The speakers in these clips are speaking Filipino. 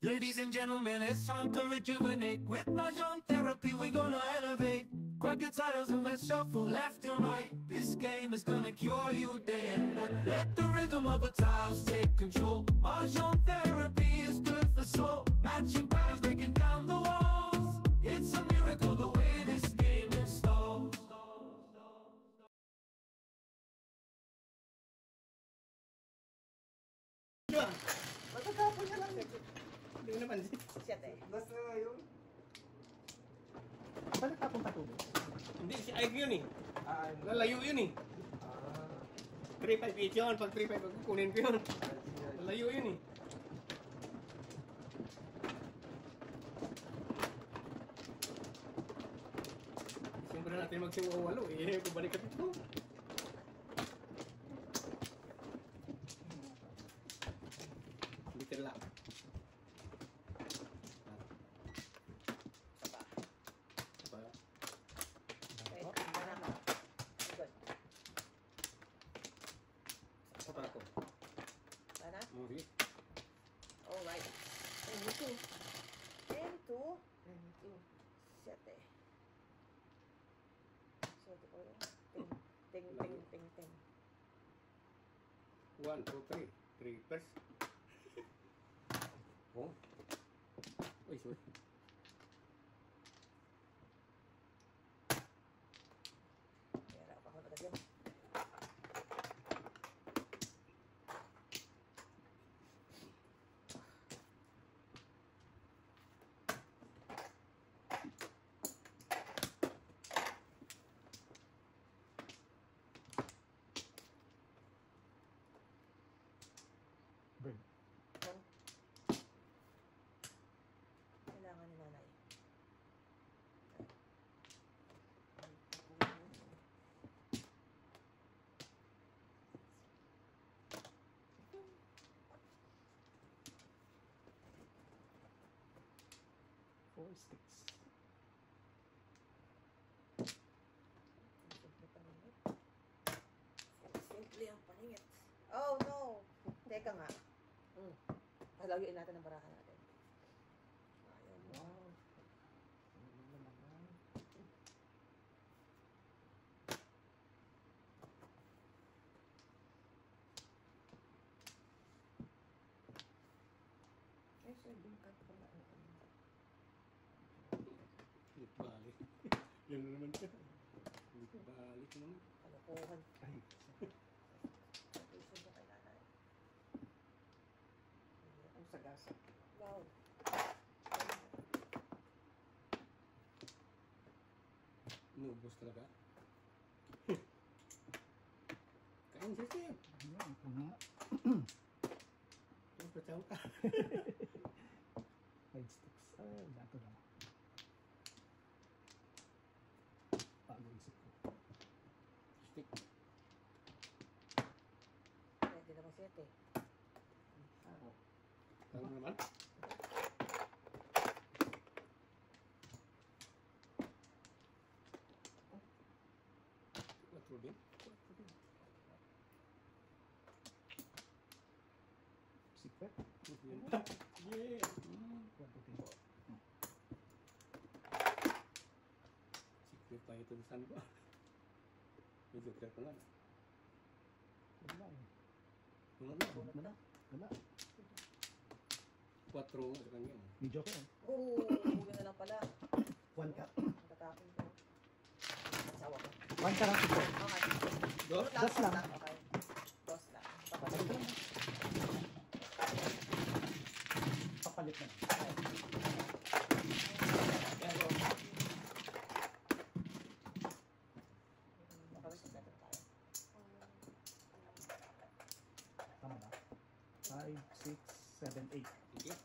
Ladies and gentlemen, it's time to rejuvenate. With Mahjong therapy, we're gonna elevate. Grab your titles and let's shuffle left and right. This game is gonna cure you day and night. Let the rhythm of the tiles take control. Mahjong therapy is good for soul. Matching patterns, breaking down the walls. It's a miracle the way this game installs. Matatapon niya lang. Hindi ko naman. Siya te. Basta yun. Ba natapon pa tubig? Hindi, si Ike yun eh. Lalayo yun eh. 3-5 each yun. Pag 3-5, kukunin ko yun. Lalayo yun eh. Siyempre natin magsiwawalo eh. Pabalik ka dito. Bitin lang. Apa ako? Sana? Movie? Alright. Ito. 10 to 7. So, ito ko yun. Ting. 1, 2, 3. 3 first. Oh. Uy, sorry. Kaya ako na kasi. Bird. Kailangan ni nanay. Four sticks. Simple ang paningit. Oh no! Teka nga. Palagyan natin ang barahan natin. Ayaw mo. Wow. Eh, sir, bingkat ko na. Hindi balik. Yan na naman ka. Hindi balik naman. Kalokohan. Ay. Patison mo kay nanay. Ang sagasa. Wow. Inubos talaga. Kain siya siya. Ano, ito nga. Yung patsaw ka. 5 sticks. Ay, dato lang. Bago isip ko. Stick. Pwede naman 7. Ako. Tama naman. Quatro din. Secret. Yeah. Secret pa ito saan ko. May joker pa lang. Wala eh. Wala. Wala. 4 sa kanya. May joker eh. Oo, yun na lang pala. 1 ka. Tatapin ko. Asawa ko. 1 ka lang secret. Okay. Dos? Dos lang. Okay. Dos lang. Papalit lang. Papalit na. Pero, makalasap natin tayo. Tama ba? 5, 6, 7, 8. Okay.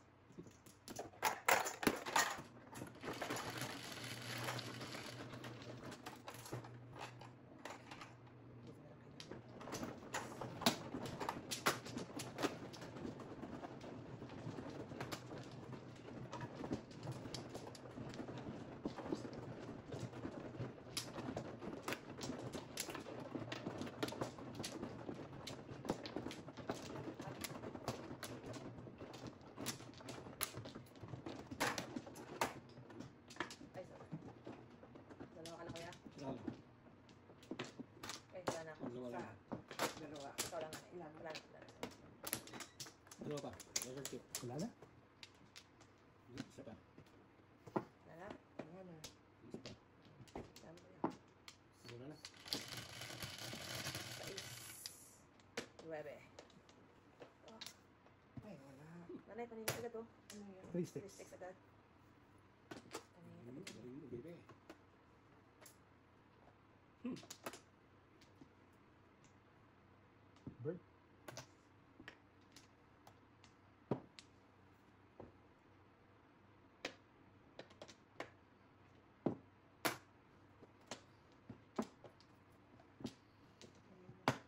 Tip. Wala na? Isa pa. Wala. Wala na. Isa pa. Dami ko yan. Wala na. 6. 9. Ay, wala. Nanay, kanina agad oh. Ano yan? 3 3 sticks. sticks agad. Kanina agad. Ayun, bebe. Bird.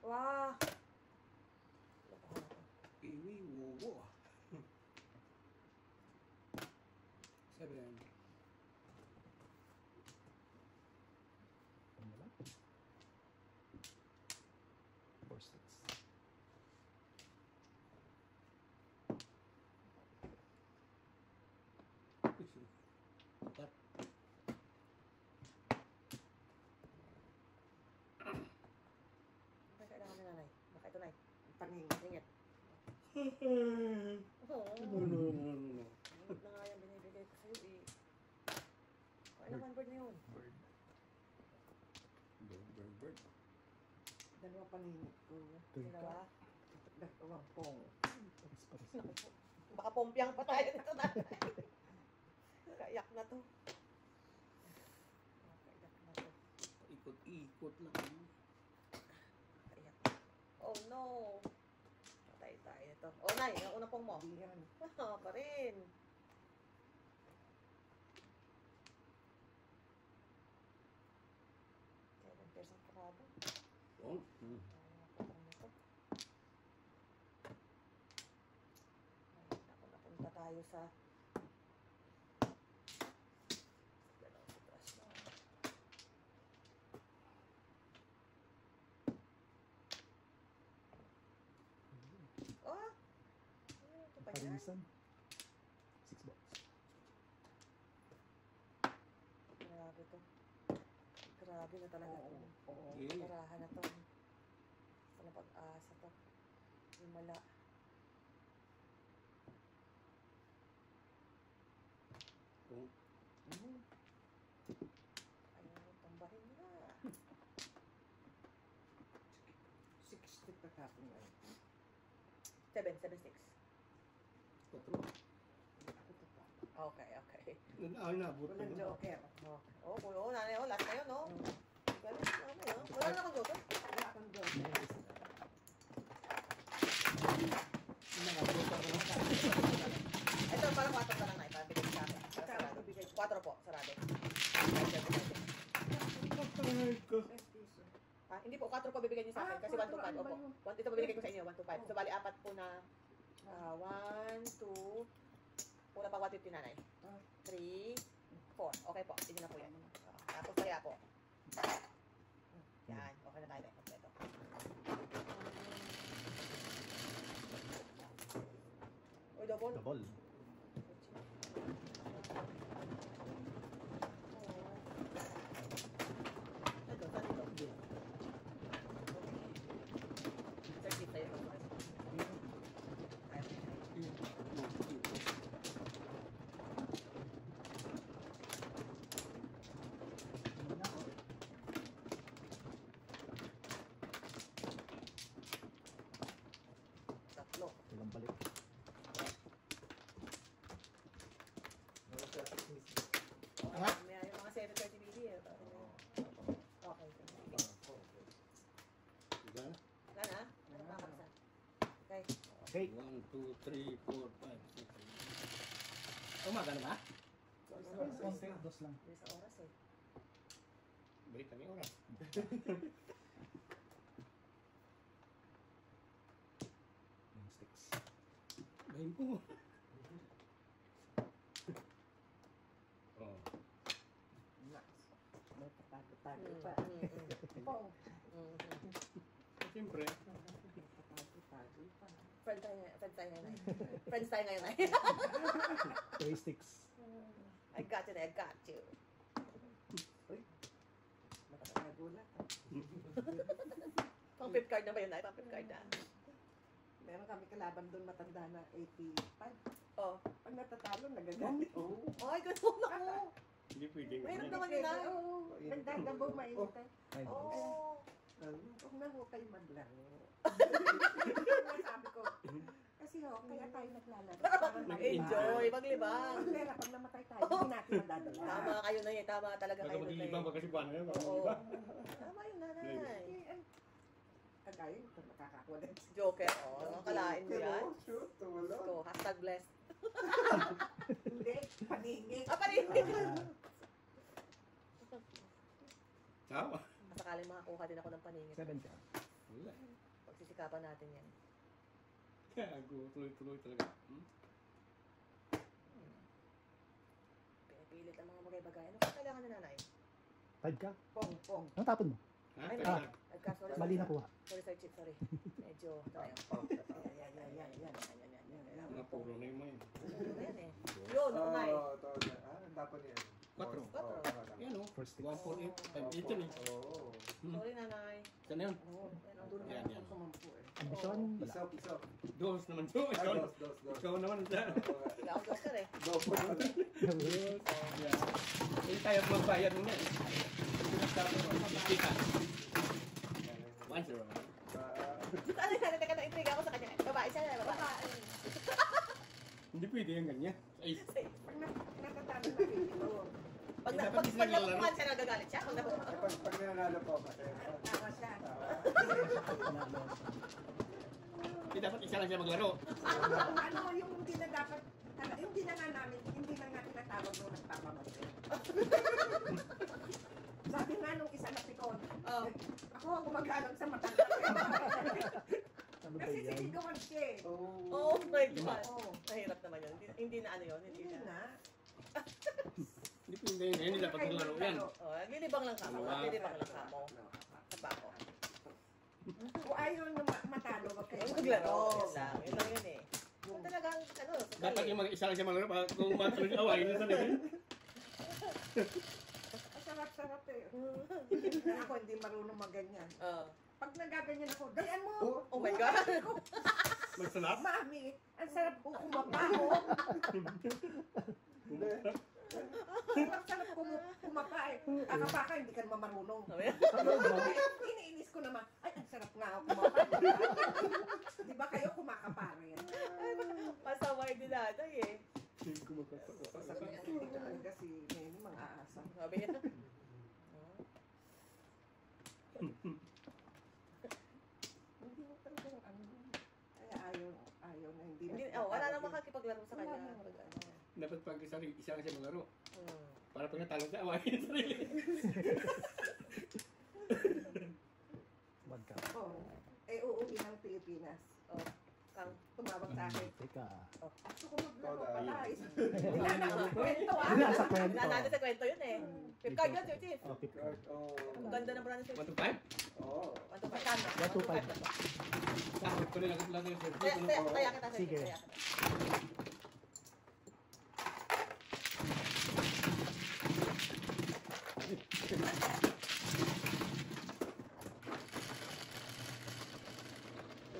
Wow! Iwi, wowo. 7. Ano lang? 4 sticks. Apat. Ang kailangan ni nanay. Baka ito, nay. Paningin. Tingit. No, Oo. no, no, no. Ang na nga yan binibigay ko sa'yo eh. Ano naman bird na yun? Bird. Bird. Dalawa paningin ko. Dalawa? Dalawang pong. Paris. Baka pompiang pa tayo nito nanay. Kaiyak na to. Kaiyak na to. Ikot-ikot lang. Kaiyak. Oh no! Patay tayo nito. Oh nay, yung una pong mo. Hindi yan. Ah, pa rin. Seven pairs ang karabo. Oh. Ako napunta tayo sa dalawang sitras na. Oh! Ito pa yan. Parisan. 6 bucks. Grabe to. Grabe na talaga to. Oo. Yeah. Tarahan na to. Sa pag-asa to. Himala. Oh. Ayun, tumbahin na. 60 pa kapon ngayon. 7 sticks. 4. Ako to pa. Okay, okay. Ay, nabot ko. Walang joker. Oh, oh, nanay, oh, last na yun, no? Galing, nanay, oh. Wala na akong joker. Wala akong joker. Ito, parang 4 pa lang, nay. Parang bigay sa akin. Sarado. 4 po, sarado. Ah, hindi po, 4 po bibigyan niyo sa akin. Kasi 1 to 5, opo. Ito po binigay ko sa inyo, 1 to 5. So, bali, 4 po na 1, 2, pula pa 150 nanay. 3, 4. Okay po, yun na po yan. Tapos kaya po. Yan, okay na tayo na. Kompleto. Uy, double. Double. Ito, saan ito? Sir, kita yun. Tatlo. Walang balik. Ha? May yung mga 730 BD eh. Okay, sige. Diba? Wala na? Ano pa kapsa? Okay. Okay. 1, 2, 3, 4, 5, 6. Umaga na ba? Konti, dos lang. Hindi sa oras eh. Balik kami oras. Yung sticks. Bahin po. Oh. May patago-tago pa. Oo. Siyempre. Patago-tago pa. Friends tayo ngayon. Friends tayo ngayon ay. 3 sticks. I got you, I got you. Nakatago lang. Pang fifth card na ba yun ay? Pang fifth card na. Meron kami kalaban doon matanda na 85. Oh. Pag natatalo, nagagalit. Ay, ganun ako. Hindi pwede. Meron naman yun ah. Oo, nagdadabo mainit. Ay, Oo. Huwag na ho kayo maglaro. Sabi ko, kasi ho, kaya tayo naglalaro. Para Mag-enjoy, maglibang. Ang pera, pag namatay tayo, hindi natin madadala. Tama kayo na yun. Tama talaga Baka kayo na maglilibang, yun. baka si Buwan na yun. baka Oo. maglilibang. Tama yun, nanay. Kagaya ito, nakakakuha din. Joker, oh. Kalain mo yan. Shoot, wala. Ito, hashtag blessed. Hindi, paningin. Ah, parin. Tama. Sakaling makakuha din ako ng paningin. 7 ka. Wala. Pagsisikapan natin yan. Gago, tuloy-tuloy talaga. Pinipilit ang mga bagay-bagay. Ano kung kailangan na nanay? 5 ka. Pong, pong. Anong tapon mo? Ha? Ay, Teka. sorry. Mali na kuha. Sorry, sorry, Chip, sorry. Medyo, tayo. Yan. Mga puro na yung mga yun. Ano yan eh? Yun, nanay. Ito. Dapat yan. 4. Yan o. First pick. 148. 5 yun eh. Oo. Sorry, nanay. Saan na yun? Yan, ang dulo. Yan, yan. Ambisyon, wala. Isaw. Dos naman to. Ay, Ikaw, dos. ikaw naman dyan. Wala akong Joker eh. Double pala. Yan. Hindi tayo magbayad muna eh. Kita. Once or Ano yan? Teka, na-intriga ako sa kanya. Babae siya, babae. Hindi pwede yung ganyan. Ay, Pag natatalo na ito, Pag Dapat hindi sila napupuhan siya, nagagalit siya. Pag napupuhan. Pag nanalo po, masaya po. tawa siya. hindi dapat isa lang siya maglaro. Ano yung hindi na dapat, yung hindi na nga namin, hindi na nga tinatawag nung nagpapamali. Sabi nga nung isa na pikon, Oh. ako ang gumagalang sa matanda. Ano ba Kasi yan? sinigawan siya eh. Oh my God. Oo. Mahirap naman yun. Hindi na ano yun. Hindi Hindi na. na. Hindi pwede yung ganyan. Hindi dapat maglaro yan. Oh, naglilibang lang kamo. Dalawa. Naglilibang lang kamo. Sa bako. Kung ayaw na matalo, wag kayo Maglaro. Yun lang. Yun lang yun eh. Kung talagang, ano, Dapat yung isa lang siya maglaro para kung matuloy yung away nyo sa nila. Ang sarap-sarap eh. Ako hindi marunong maganyan. Oh. Pag nagaganyan ako, dayan mo! Oh my God. Magsalap. Mami, ang sarap ko kumapaho. Ang sarap kumapa eh. Kakapaka, hindi ka naman marunong. Sabi? Iniinis ko naman, ay, ang sarap nga ako kumapa. Di ba kayo kumakapa rin? Pasaway din natin eh. Sabi niya, hindi talaga si Nene, mga asa. Sabi niya. Hindi mo talagang ano. Kaya ayaw na hindi. Hindi, wala nang makakipaglaro sa kanya. Wala na. Pag ano. Dapat pag isa lang siya maglaro. Hmm. Para pag natalo sa away nyo sa nila. 1 ka. Oo. Eh, uuwi ng Pilipinas. Oh. Kang. Tumawag sa akin. Teka. Gusto ko maglaro Todo. pala. Wala na nga. Kwento ah. Nasa kwento. Wala natin sa kwento yun eh. Flip card yun, Sir Chief. Oh, 5 ka. Ang ganda ng brand ni Sir 1 to Chief. 5? Oo. Ano ba? Kano? 1 to 5. Sakot ko nila lang yung survey. Kaya kita, Sir Sige. Chief. Kaya kita.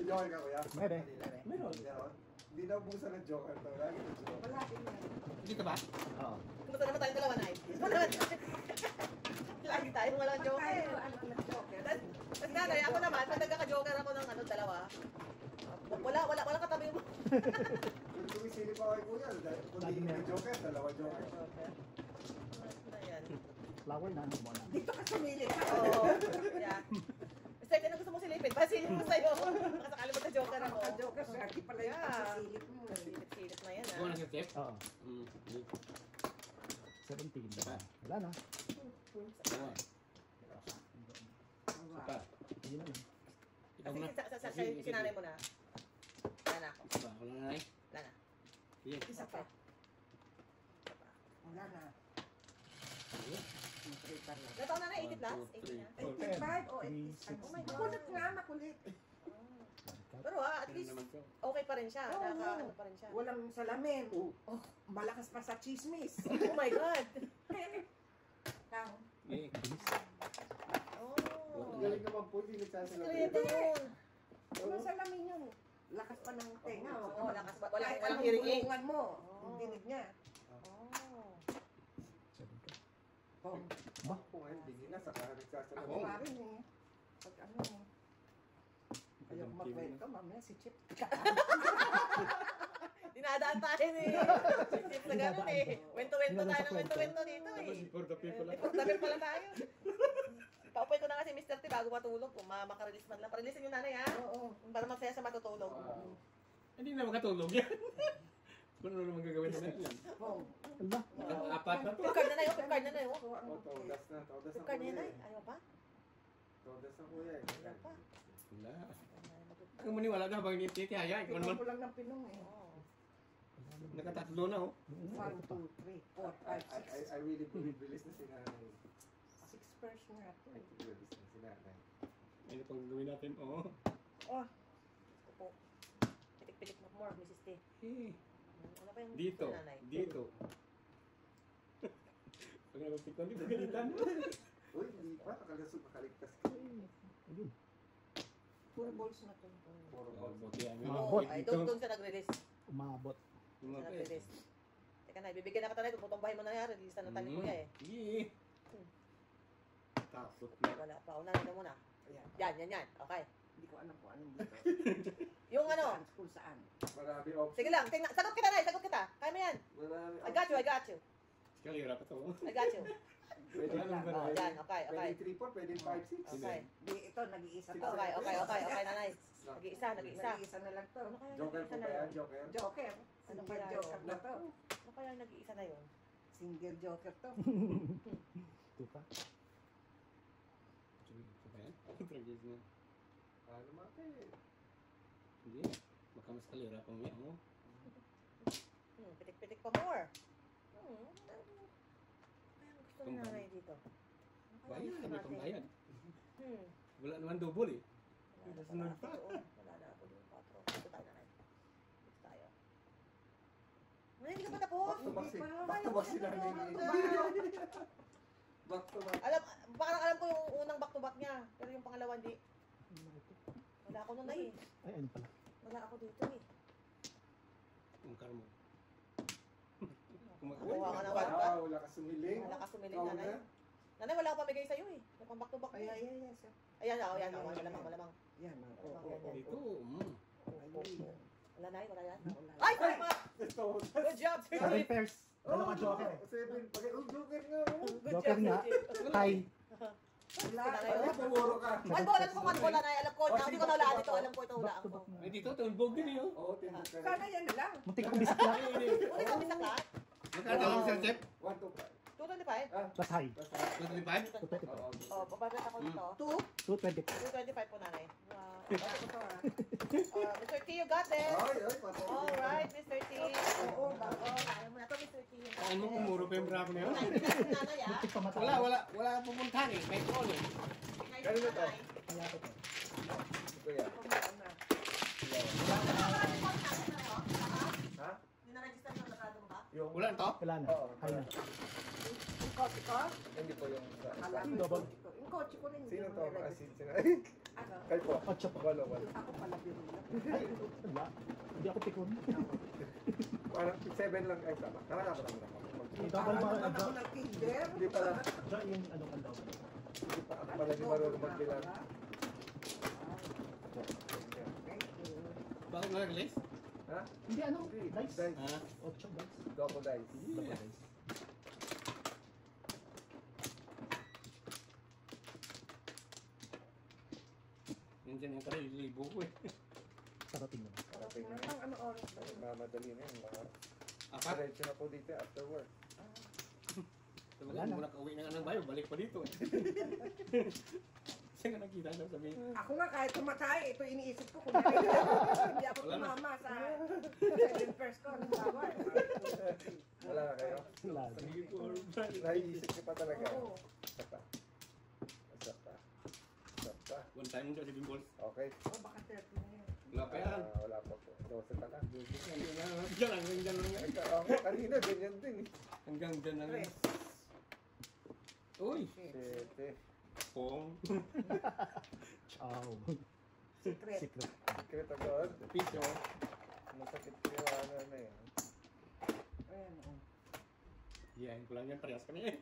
Joker ka, kuya? Meron. Meron. Hindi na ubusan ng Joker to. Lagi ng Joker. Wala din yan. Dito ba? Oo. Kumusta naman tayong dalawa na eh? Lagi tayong walang Pag joker. tayo, ano, nag-joker. Pag nanay, ako naman, pag nagkaka-joker ako ng ano, dalawa, wala katabi mo. Kung sumisilip ako kay kuya, kung Lagi hindi na. may Joker, dalawa Joker. Ano yan? Flower na. Ano mo na. Dito ka sumilip ka. Oo. Yeah. Basta ano gusto mong silipin? Pasilip mo sa'yo. Baka sakali mo joker ako. Joker, swerte pala yung Yeah. pagsasilip mo. Silip-silip na yan Ako na ah. si Chef? Oo. 17. Wala na. Dalawa. Pa. Hindi na lang. Ikaw na. Sinanay mo na. Wala na ako. Isa pa. Wala na eh. Wala na. Sige. Isa pa. Wala na. Ilan taon na na? 80 plus? 80 na? 85 o 3, 86. Makulit nga, makulit. Pero at least okay pa rin siya. Oo. Ano pa rin siya. Walang salamin. Malakas pa sa chismis. Oh my God. Tao. Okay. Oh. Ang galing naman po, hindi nagsasalapin. Secret yun. Walang salamin yun. Lakas pa ng tenga. Oo, lakas ba? Kahit Walang anong hearing aid. bulungan mo, Oo. yung dinig niya. Oh. Oh, Ako ngayon, hindi na. Saka nagsasalamin. ako nga rin eh. Pag ano eh. Ayaw ko magkwento, mamaya si Chip. Dinadaan tayo ni Chip na gano'n eh. Wento-wento tayo ng wento-wento dito eh. For the people lang. Ipagdamit pala tayo. Paupoy ko na kasi Mr. T bago matulog. Kung makarelease man lang. Pareleasein yung nanay ha. Oo. Para masaya sa matutulog. Hindi na makatulog yan. Kung ano naman gagawin na yan. Oh. Ala, Apat na to. Pipcard na na yun. Pipcard na na yun. Oh, todas na. Todas na Pipcard na kuya yun. eh. Ayaw pa? Todas na kuya eh. Ayaw pa. Wala. Ang maniwala na habang nitihaya. Ikaw Pinong naman. ko lang ng pinong eh. Oo. Nakatatlo na oh. 1, 2, 3, 4, 5, 6. I really believe bilis na si nanay. 6 pairs nga ito Ay, eh. bilis na si nanay. Ano pang gawin natin? Oo. Oh, Gusto po. Pitik-pitik mo more, Mrs. T. Eh, Ano ba yung dito. gusto ni nanay? Dito. Pag napapikon, di ba galitan? Uy, hindi pa. Makaligtas ka. ayun. full balls na to. Puro Oh, balls. buti yan. Oo, ay doon siya nag-release. Umabot. Siya nag-release. Teka na, ibibigyan na ka tayo. Putumbahin mo na yan. Release na tayo ni Kuya eh. Sige. Takot na. Wala pa. Unahin ka muna. Ayan. Yan. Okay. Hindi ko alam kung anong dito. Yung ano. Kung saan. Marami options. Sige lang. Tingnan. Sagot kita na. Sagot kita. Kaya mo yan. Marami I got you. Kalira pa to. I got you. Pwede Wala nang Oh, ganun. yan. Okay. Pwede 3-4, pwede 5-6. Okay. Di, ito, nag-iisa pa. Okay, nanay. Nag-iisa. Nag-iisa na lang to. Ano kaya Joker nag-iisa po na ba yan? yun? Joker? Joker. Ano Single kaya joker yun? na to. Ano kaya nag-iisa na yun? Single joker to. Ito pa. Ito ba yan? Tragis na. Ano mati? Hindi. Baka mas kalira pa mo yan. Oh. Pitik-pitik pa more. Kaya gusto ni nanay dito. Ano kaya Bayad. gusto May natin? pambayad. Hmm. Wala naman double eh. Wala na Sunod pala pa. ako doon. Wala na ako doon. 4. Dito tayo nanay. Dito tayo. Wala, hindi ka pa tapos. Back to back si nanay. Back to back. Parang alam ko yung unang back-to-back niya. Pero yung pangalawa hindi. Wala ako nun na eh. Ay, ano pala? Wala ako dito eh. Ang karmo. Nakuha ka na Ah, ba? wala ka sumiling. Wala ka sumiling Ikaw nanay. na. Nanay, wala ako pamigay sa'yo eh. Yung pang back-to-back Ay, niya. sir. Ayan, yan. Malamang. Yan. Oo. Dito. Wala na wala yan. Wala. Ay, tama! Ito. Good job, sir. 7 pairs. Dalawa Joker eh. 7. Joker nga. Good Joker job, nga. Sir. Tie. Wala. Ano, pumuro ka. One ball, alam ko one ball, nanay. Alam ko, hindi ko nahulaan ito. Alam ko ito, hulaan Back to ko. back na. Ay, dito. Tumbog din eh. Oh. Oo, timbuk ka. Sana yan na lang. Muntik kong bisak lang. Ulit kami sa class. Magkano lang sir, Chef? 1 to 5. 225. Plus high. Basta. 25? 225. Oo. Oh, babagay ako dito. 225. 225 po, nanay. Wow. Ako to ah. Mr. T, you got this. Ay, patay. Alright, Mr. T. Oo, Kaya mo na to, Mr. T. Ano mo kumuro pa yung bravo na yun? Ay, hindi na si nanay, ah. Muntik pa matalo. Wala kang pupuntahan eh. May call eh. Kanino to? Kaya ko to. Kuya. na. Ha? Hindi na-register yung nakado mo ba? Yung... Wala to? Wala na. Oo, High na. Yung kotse ko? Hindi po yung... Akala ko yung Double. kotse ko. Yung kotse ko rin. hindi Sino mo to? nire-register. Sino? Ano? Kayo po. 8 po. Walo. Ako pala binila. Ay, wala. Hindi ako pikon. Parang 7 lang. Ay, tama. Nakakapala mo na. Double Ano mo. naman ako ng kinder? Hindi pala. Diyan yung ano ang daw. Hindi pa ako pala di marunong magbilang. Thank you. Bakit mo nag-release? Ha? Hindi ano? Hindi. Dice. Dice. Ah. 8 dice. Double dice. Double Yeah. dice. Nandiyan yung pala yung libo ko eh. Parating na. Parating na. Tingnan lang ano oras ba yun? Mamadali na yun. Apat? Diretso na po dito after work. Wala na. Muna ka-uwi na nga ng bayo. Balik pa dito eh. Saan ka nakita na sabihin? Ako nga kahit tumatay, ito iniisip ko kung hindi ako Wala na. tumama sa 7 first ko. Ano bawal? Wala na kayo? Wala. Sige po. Naiisip niyo pa talaga. Oo. Isa pa. Isa pa. Isa pa. One time nyo si Bimbols. Okay. Oh, baka 30 na yun. Wala pa yan. Wala pa po. 12 pa lang. Diyan lang. Hanggang dyan lang yan. Ako, kanina ganyan din eh. Hanggang dyan lang yan. Uy! Shit eh. Pong. Ciao. Secret. Secret. Secret agad. Piso. Masakit yung ano na yan. Ayan, oh. Yan, ko lang yan. Parehas kami eh.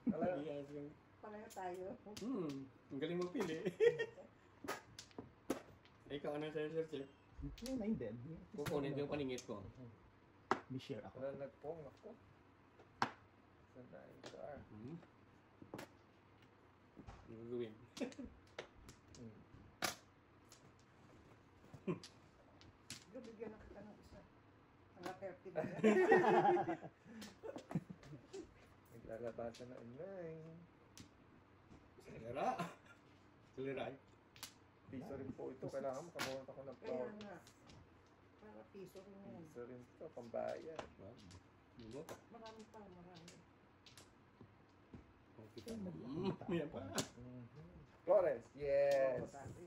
Alam, Parehas kami. Pareho tayo. Ang galing mong pili. Ikaw, ano sa'yo, Sir Chef? Yun na yun din. Kukunin ko yung paningit ko. May share ako. wala nagpong ako. Saan na yung car? Ano gagawin? Bigyan na kita ng isa. Hanggang 30 ba? Naglalabasan na inay. Salera. Salera. Piso rin po ito. Kailangan makabunot ako ng Kaya power. nga. Para piso rin yan. Piso rin ito. Pambayad. Ano? Marami pa, marami. Yan pa. Flores. Yes. Oo, dati.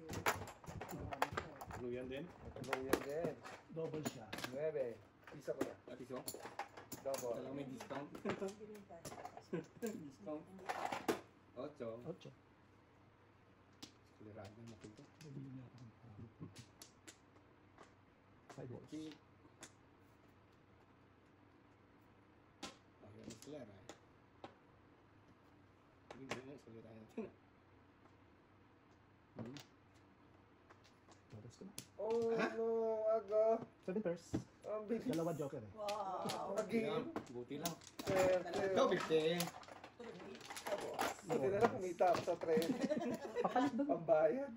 Marami pa. Ano yan din? Natuluyan din. Double siya. 9. Piso ko na. Piso? Double. Talagang may discount. Discount. 8. 8. Salera na natin to. Bibili niya ako. 5 balls. Cheap. Ayaw na salera eh. Hindi na salera natin. Flores ko na. Oh no, aga. 7 pairs. Ang bilis. Dalawa joker eh. Wow. Again. Buti lang. Swerte. Ikaw, 50. Buti na lang kumita ako sa 3. Papalit doon. Pambayad.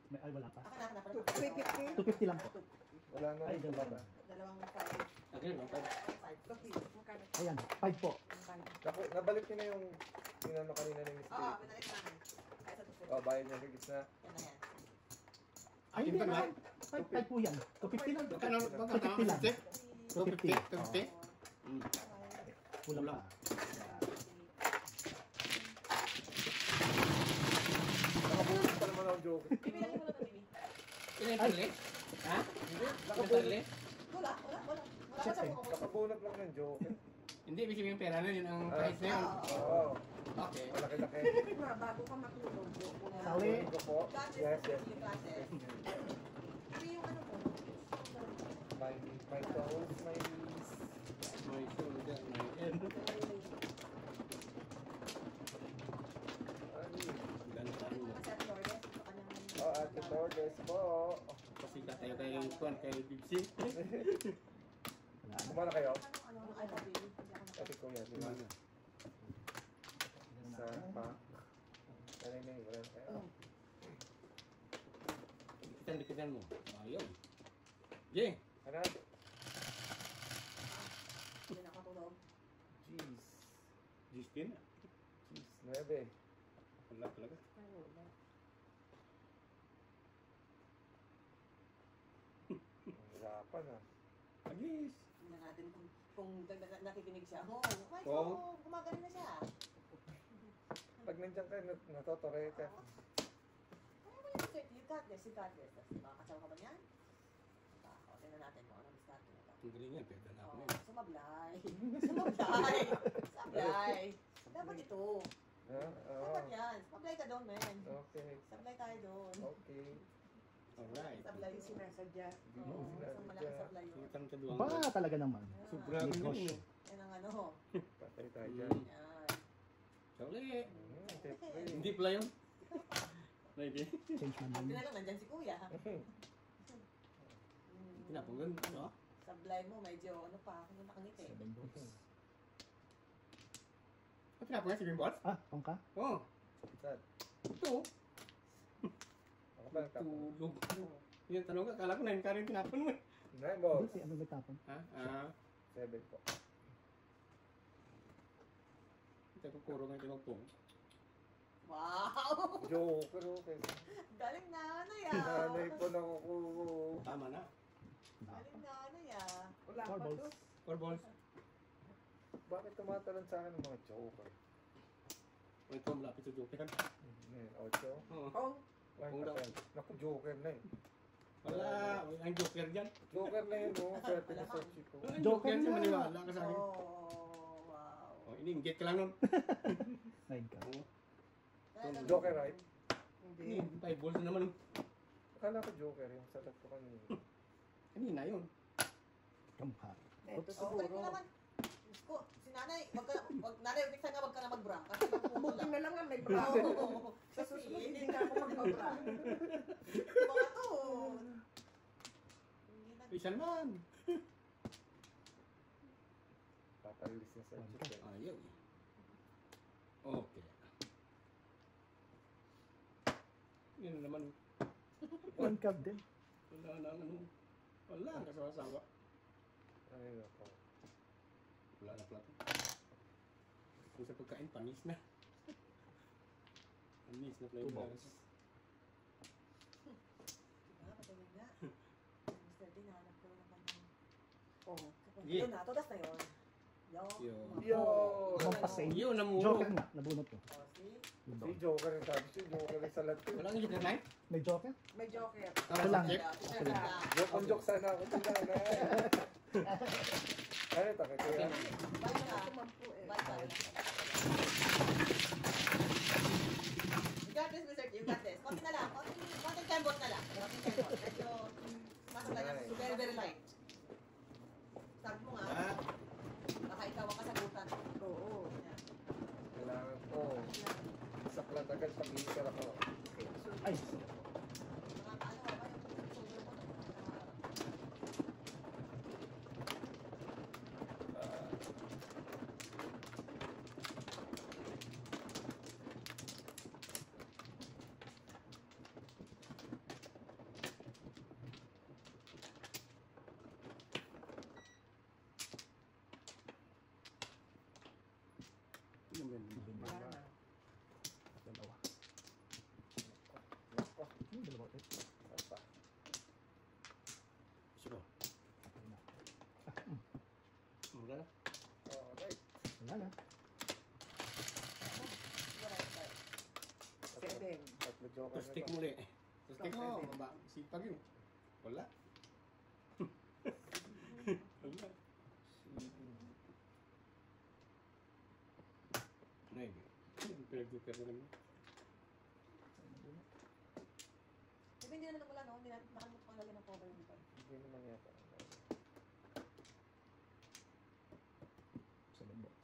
May, ay, wala pa. Ako na, 350. 250 lang po. Wala na Ay, rin dalawa. kumata. Dalawang 5. Okay, no? 5. Magkano? Ayan, 5 po. Nabalik niyo na yung tinano kanina ni Miss Oo, Kate. pinalik namin. Kahit sa tuso. Oh, bayad niya sa gitna. Yan na yan. Ay, hindi Akin pa na. 5 po yan. 250 lang. Baka na, 250 lang. 250. 250. Kulang Kulang. pa. Nakabunot pa naman ang joke. Bibilangin mo na ito, baby. Ilan yung tarli? Ha? Hindi, Ilan nakabunot. tarli? Wala, wala, wala. Wala ka Check sa eh. buko. Nakabunot lang ng joke. Hindi, ibig sabihin yung pera na yun ang price na yun. Oo. Okay. Malaki-laki. Ma, bago ka matulog. Sawi. Kunin ko po. Classes, Yes, yes. yung classes. Ano yung ano mo? My toes, my knees. May shoulder, may end. Ano? Ganda mo. Kasi at Lourdes, ito ka naman. Oh, Ate Torres po. Kasi tayo kay Juan, kay Bibsi. Wala na. Kumana kayo? Ano, ano, baby? Hindi ako Ate ko yan, di ba? Sa pack. Kanay na yun, wala na kayo. Dikitan mo. Ayun. Jay. Ano? Hindi na ako tulog. Jeez. Justin. Jeez, 9. Wala talaga. Ang hirapan ah. Agis. Tingnan natin kung nakikinig siya. Oo, okay, Oo. so, gumagaling na siya. Pag nandiyan kayo, natotore ka. Kaya mo yung straight, you got this, you got this. Tapos, makakasawa ka ba niyan? O, tingnan natin mo, anong start mo ito. Ang galing yan. Pwede na ako Oh, ngayon. sumablay. Sumablay. Sablay. Dapat ito. Dapat yan. Sablay ka doon, men. Okay. Sablay tayo doon. Okay. Alright. Sablay. Lagi sinasadya. Oo, isang malaking sablay yun. Sultan ka doon. Ba talaga naman. Sobra May ang crush. galing. Yan ang ano. Patay tayo dyan. Yan. Sali. Siyempre. Hindi pala yun. Maybe. Change man Buti din. na lang, nandyan si kuya. Tinapong ano? Sablay mo, medyo ano pa, kung nakangiti. 7 balls. Tinapong yan si Green Balls? Ah, pangka? Oo. Saan? Ito. Ako ba nagtapon? Tulog. Yung tanong ka, akala ko 9 ka rin tinapon mo. 9 balls. Hindi, ano nagtapon? Ha? 7 po. Ito ko kuro nga tinapong. Wow! Joker, okay. Galing nanay Nanay ah! po nakukuha. Tama na. Galing nanay ah! Wala 4 pa balls. to. 4 balls. Bakit tumatalon sa akin ng mga joker? Ito, malapit sa Joker. 8. Oo. Oh, 1%. Naku, joker na eh. Wala. Ang Joker dyan. Joker na yun, no? Swerte na sa chico. Ang Joker Joker siya na. maniwala ka sa akin. Oh, wow! Oh, ini-inggit ka lang nun. 9 ka. Oo. Talagang- Joker, right? Hindi. 5 balls na naman. Akala ko joker yung salat ko kanina. Kanina yun. Kamha. Ito Oh, balik mo siguro. naman. Diyos ko, si nanay, nanay, next time nga wag ka na mag-bra. Kasi magpupula. Buti na lang nga may bra. Oo. Sa susunod, hindi na ako magbabra. Mga to. Hindi na. Isa naman. Papalis na sa chip. Ayaw eh. Okay. Yun na naman. One cup din. Wala na ano. Wala ang kasawa-sawa. Ay, ako. Wala na plato. Kung sa pagkain, panis na. Panis na flavors. Ah, patayin nga. Mr. D, nahanap ko naman ng Oh. Yeah. Yun na, tudas na yun. Yo. Yo! Kapasay. Yun ang muro. Joker nga. Nabunot ko. Oh, see? Si joker yung sabi si joker yung salat ko. Wala nga joker na eh. May joker? May joker. Ako lang. Teacher lang. Joke on joke sana ako si nanay. Ay, takit ko yan. Bye na. Ito man po eh. Bye bye. You got this, Mr. D. You got this. Konti na lang. Konti kembot na lang. Konti kembot. Medyo masakay na. Very, very light. Sabi mo nga, baka ikaw ang kasagutan. Oo. Yan. Kailangan ko. Saklat agad pag-iisar ako. Ay. Nakakaano ka ba yung susunod mo? Wala na. Dalawa. Nako. Yung dalawa ulit. Apa. Sure. Okay na. Wala na. Alright. Wala na. Seven. Tatlo joker Tapos na stick to. mo ulit. Tapos stick mo. Maba. Sipag yun. Wala. Wala. Ay, pinag-joker na naman. Diba hindi naman wala, no? Hindi na nakalimut pang lagyan ng cover dito. Hindi naman yata. Seven balls.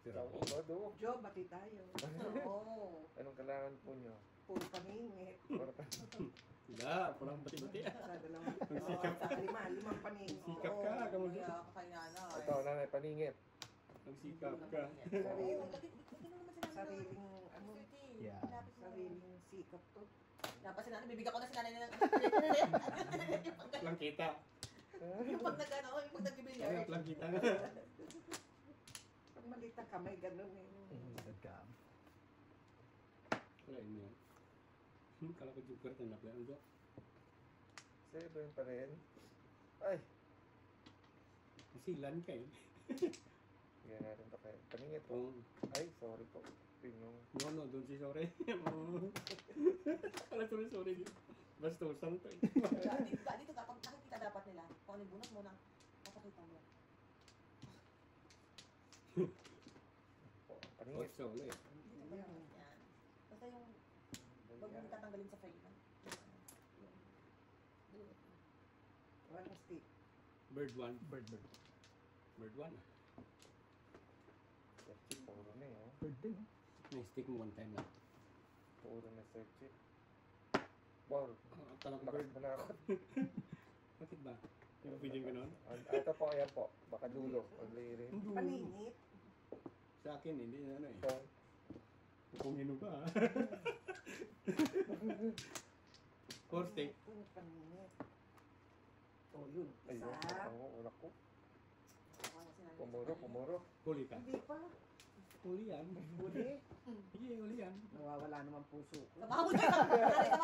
Ikaw ba do? Jo, bati tayo. Oo. Anong kailangan po nyo? Puro paningit. Para pa. Wala. Walang bati-bati. Sa dalawang. Sikap. Sa limang paningit. Sikap ka, kamu Kaya kakailangan. Ito, nanay, paningit. Ang sikap ka. Oo, lagyan mo naman sinabi Sariling, ano, Yeah. sariling sikap to. Dapat sinanay, bibigyan ko na sinanay ng Lang kita. yung pag nag-ano, yung pag nag-bilyar. Lang kita nga. Pag malita ka, may ganun eh. Good cam. Wala yun yan. Kala ko joker na napla. Ano? 7 pa rin. Ay! Silan ka eh. Ganyan natin ito kayo. Paningit po. Oh, Ay, sorry po. Pinong. no, don't say sorry. Kala sorry. Basta usang to eh. Dito ka, pag nakikita dapat nila, kung ano yung bunot mo na, papakita mo. Paningit. Also, wala eh. Yan. Basta yung, wag mo tatanggalin sa frame. One stick. Bird 1. Bird. Bird 1. Searchit, puro na eh. Oh. Bird din. Oh. May stick mo one time lang. Puro na searchit. Ball. Talang Lakas bird. mo na ako. Bakit ba? Yung feeding ko noon? Ito po, ayan po. Baka dulo. Ang lirin. Paningit. Sa akin, hindi na ano eh. Ito. Kung hino ba ah. Four stick. Paningit. Oh, yun. Ayun. Isa. Oo, unak ko. Pumuro. Huli ka. Hindi pa. Huli yan. Huli. Hindi, huli yan. Nawawala naman puso ko. Samahan mo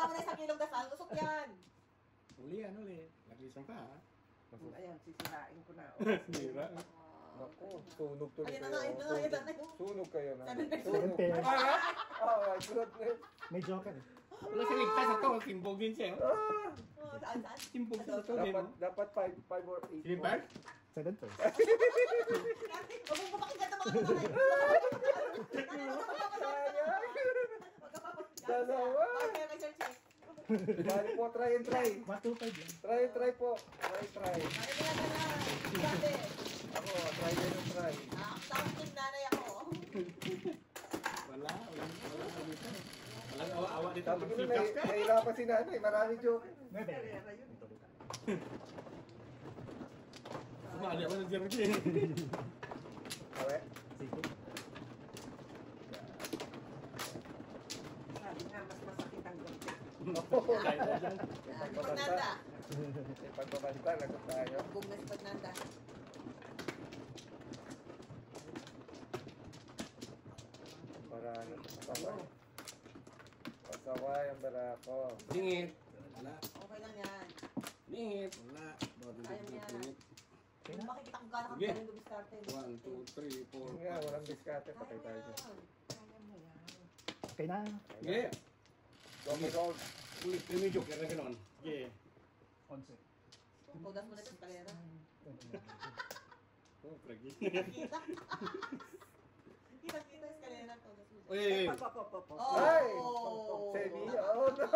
na isang kilong dasal, usok yan. Huli yan, huli. Naglisang ka ha. Ayan, sisirain ko na. Sira. Naku, sunog tuloy Ayun na kayo. nga, ayun na nga. Sunog kayo na. 7%. Sunog. Seven. Oh my goodness. May joker eh. Wala siya ligtas ito. Simbog din siya. Oh. Oh, saan? Simbog siya ito. Dapat 5 or 8. Sige ba? 7 first. Huwag mong papakinggan ng mga nanay. Dalawa. Bali po, try and try. 1, 2, 5 lang. Try and try po. Try. Ay, kaya na lang. Dati. Ako, try din ang try. Tapos yung nanay ako. Wala dito. Walang awa-awa dito. Sabi ko na, Magsikas ka. nahirapan si nanay. Marami joke. 9. Karera yun. Ito ulit. Sumali ako ng Jerky. Awe. Sige. Sabi nga, mas masakit ang gunting. Kaya ko dyan. Pagnanda. Yung pagbabanta, lagot tayo. Boom na si Pagnanda. Para ano, pasaway. Pasaway ang barako. Dingit. Wala. Okay lang yan. Dingit. Wala. Ayaw niya. Dingit. Kung makikita kung gano'n kang Sige. galing dumiskarte. 1, 2, 3, 4, Yun nga, walang diskarte. Patay tayo dyan. Kaya mo yan. Okay na. Sige. Tommy Gold. Ulit, may joke yan na gano'n. Sige. 11. Tugas mo na sa eskalera. Oh, pragi. Kita. Kita eskalera. Tugas mo. Uy, Pop. Ay! Oh! Semi, oh no!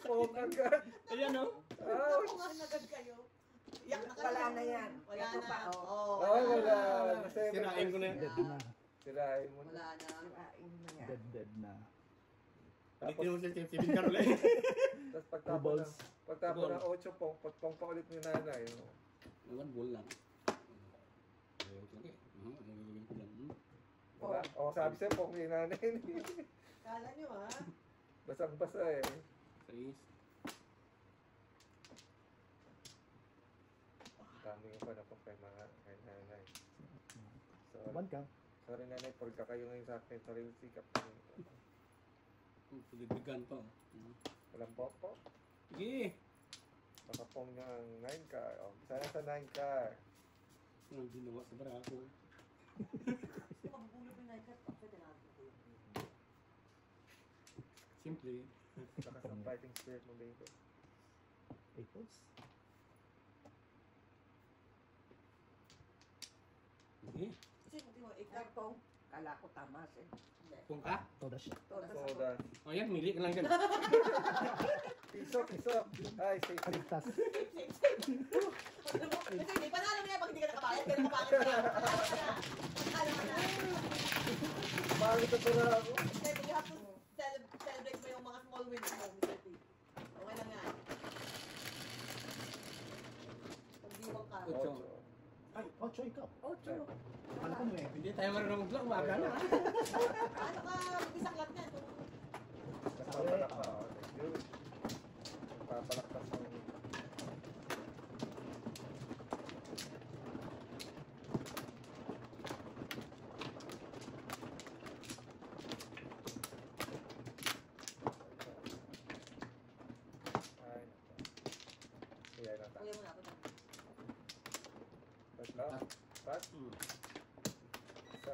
Poke agad. ayan o. Ouch! Kung nga nagad kayo. Iyak na kayo. Wala na yan. Wala Ito na. pa, oh. Oo. Ay, wala. Sirain ko na yan. Dead na. Sirain mo Wala na. na. Sirain mo yan. Dead na. Ulitin mo siya si Bin Carol eh. Tapos Two pagtapon balls. ng 8 pong pa ulit ni nanay. No? One ball lang. Ayaw ko lang eh. Ang gagawin ko lang. Wala. O, sabi sa'yo, pong ni nanay. Kala nyo ha? Basang-basa eh. Sais. Dami ko pa na pong kay nanay. Sorry, 1 ka. sorry nanay, pagka kayo ngayon sa akin. Sorry yung sikap na Pagbigan pa. walang popo. Sige. Baka pong niya ang 9 ka. O, sana sa 9 ka. Anong ginawa sa barako? Mabubulog yung night cut. Pwede na ako. Simple. Lakas ng fighting spirit mo, baby. 8 balls. Sige. Kasi hindi mo Ay, ikaw. Pong. Kala ko tamas eh. Kung ka? Toda siya. Todas So, ako. that. O yan, mili ka lang dyan. Piso. Ay, safe. Kaligtas. Kasi hindi, panalo mo yan pag hindi ka nakabayad. Pero nakapangit ka na. Panalo ka na. Bakit ito na ako? Then you have to celebrate mo yung mga small wins mo, Mr. T. Okay lang yan. Pag diwang ka. Ocho. Ay, 8 ikaw. 8. Akala ko 9. Hindi tayo marunong mag-vlog. Umaga na. Ano ka, mag-isaklat niyan. Papalak pa. Oh, thank you. Papalaktas mo. Ay, nako. Kaya na tayo. Kuya mo na ako na. Pat lang. Pat. Isa.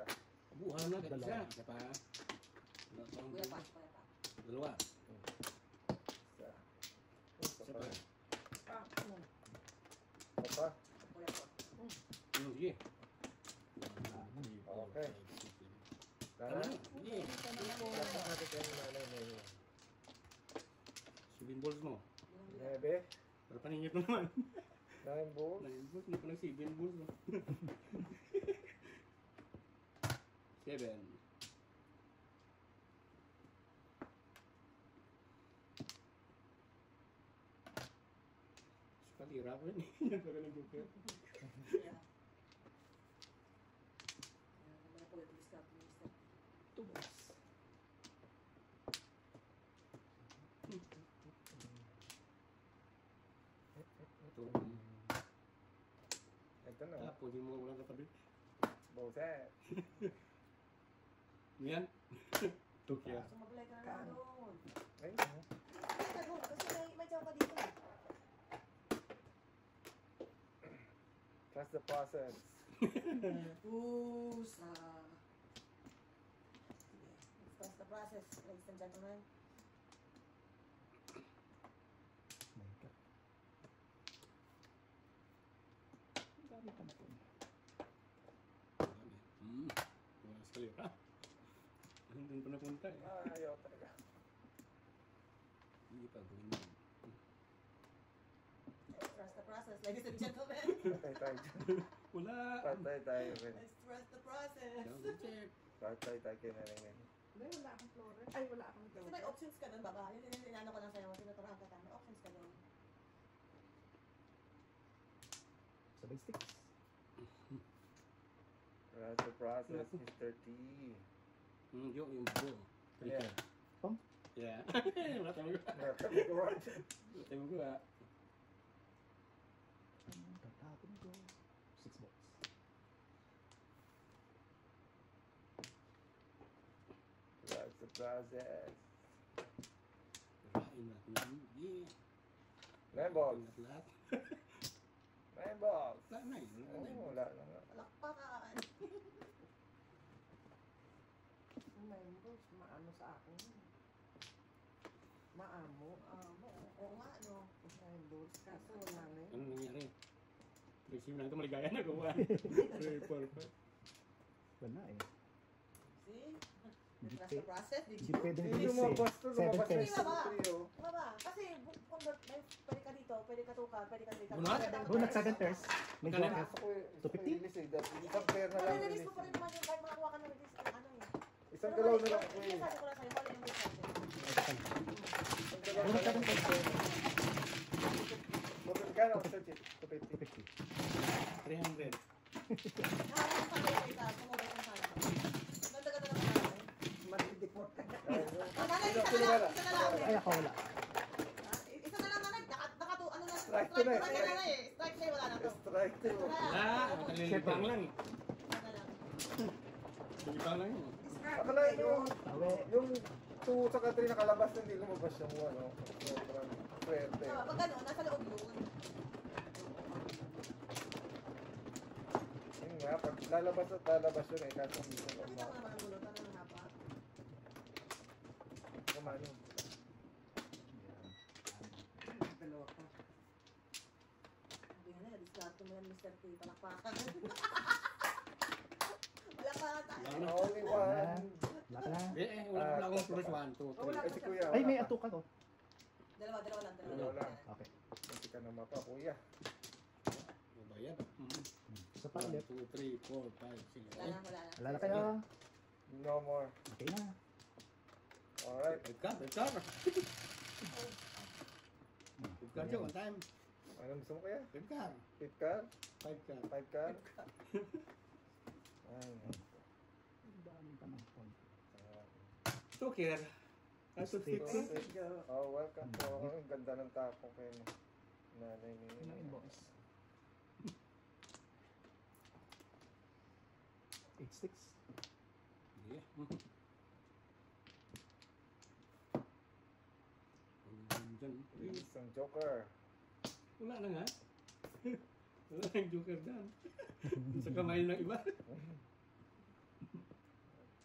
Buhan na. Isa. Isa pa. Kuya pa, kuya pa. Dalawa. Isa. Isa pa. Papa. Kuya pa. Sige. Okay. Ano? Dana. Sige. Dapat natin kayo ng nanay na yun. Subin balls mo. Nebe. Pero paningit mo naman. 9 balls. 9 balls. Hindi pa nag-7 balls. No? 7. Kalira ko yun. Yan pa ka nag-joker. Kuya. Ayan, naman na po yung discount ni Mr. 2 balls. Ito. Ito na. Ah, pwede mo ulang katabi. Boses. Yan. 2 Yeah. So, mag-apply ka na lang doon. Ay, Mag-apply ka doon, kasi may job ka dito. trust the process. Pusa. Sige, let's trust the process, ladies and gentlemen. 9 ka. Dami pa na po. Wala sa kalira. Doon pa napunta eh. Ayaw talaga. Hindi pa gawin mo. Trust the process, ladies and gentlemen. Patay tayo dyan. Wala. Patay tayo rin. Let's trust the process. Double check. Patay tayo kay nanay. Hindi, wala akong flores. Ay, wala akong Kasi may options ka doon, baba. Yun yung inano ko lang sa'yo. Tinuturahan ka may options ka doon. Sabay sticks. Trust the process, Mr. T. Yung buo. Yeah. Yeah. Wala tayo magawa. Nakakagawa dyan. Wala tayo magawa. Tatapon ko. 6 balls. Trust the process. Kirain natin yan. Yeah. 9 balls. Lahat. 9 balls. Wala na eh. Wala na eh. Oh, wala na nga. Palakpakan. members, maano sa akin. Maamo. Oo nga, no. Members, kaso wala na Ano yun. nangyari? Receive na ito, maligaya na gawa. 3, 4, 5. Wala eh. See? Hindi Trust the process. Hindi pwedeng Hindi release lumabas to, eh. 7 lumabas pairs. na yung trio. Baba, kasi kung may pwede ka dito, pwede ka tukar, pwede ka dito. Bunot? Oh, nag 7 pairs. May Magkano? joker. Gusto ko eh, gusto ko 250? i-release eh. Dahil isang pair na lang Release mo pa rin release. naman yung kahit makakuha ka ng release, ano eh. Isang galaw na lang ko eh. Sabi ko lang sa'yo, mali yung release natin. Isang galaw Oh, na nag lang. 7 pairs. Magkano ako sa chip? 250. 250. 300. Nakakita sa kayo kita, sumubay kang sana. Ganda-ganda naman natin. Matidipot ka. Nanay, isa na lang, isa na lang. Ay, ako wala. Isa na lang, nanay. Ano na, Strike to na eh. strike na eh. Strike na eh, wala na to. Strike two. Wala. Makalilibang lang eh. Isa na lang. Lilibang lang yun. Akala yung Awe. 2 saka 3 nakalabas na hindi lumabas yung ano. Sobrang swerte. Pag ano, nasa loob yun. Yun nga, pag lalabas at lalabas yun eh. Kaso hindi ko Kita mo normal. naman ang gulo, parang ang haba. Kumano. Dalawa pa. Sabi nga na, diskarto mo yan, Mr. T. Palakpakan. Palakpakan tayo. Only one. Wala ka na. Wala akong plus 1, 2, 3. Kasi kuya, Ay, may wala pa. atukan oh. Dalawa lang. Dalawa lang. Okay. Hindi ka na mapa, kuya. Mabayad. Isa pa ulit. 1, 2, 3, 4, 5, 6. Wala na. Wala na kayo. No more. Okay na. Alright. Red card. Red card siya, one time. Ano gusto mo kaya? Red card. 5 card? 5 card. 5 card? Ay, Ang dami pa ng point. Joker. Aso Six. 50. oh, welcome po. Ang ganda ng tapong kayo. Nanay ni Ano yung boss? 8 sticks. Yeah. Isang joker. Wala na nga. Wala na yung joker dyan. Sa kamay ng iba.